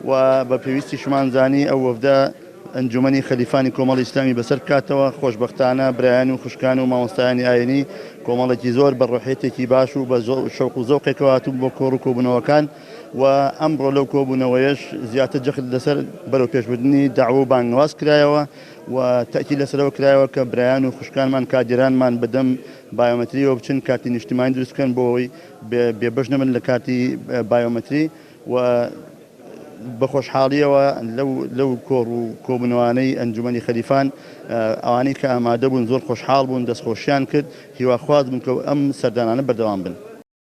و بە پێویستیشمان زانی ئەو وەفدە ئەنجومەنی خەلیفانی کۆمەڵی ئیسلامی بەسەر بکاتەوە. خۆشبەختانە برایان و خوشکان و مامۆستایانی ئاینی کۆمەڵێکی زۆر بە ڕۆحێتێکی باش و بە شەوق و زەوقێکەوە هاتوو بۆ کۆڕ و کۆبوونەوەکان و ئەمڕۆ لەو کۆبوونەوەیەش زیاتر جەخت لەسەر بەرەو پێشبردننی داعوە و بانگواز کرایەوە و تاکید لەسەرەوە کرایەوە کە برایان و خوشکانمان کادێرانمان بەدەم بایۆمەتریەوە بچن کاتی نیشتیمانی دروست بکەن بۆ ئەوەی بێبەش نەبن لە کاتی بایۆمەتری و بە خۆشحاڵیەوە لەو کۆڕ و کۆبوونەوانەی ئەنجومەنی خەلیفان ئەوانەی کە ئامادە بوون زۆر خۆشحاڵ بوون، دەستخۆشیان کرد، هیواخواز بوون کە ئەم سەردانانە بەردەوام بن.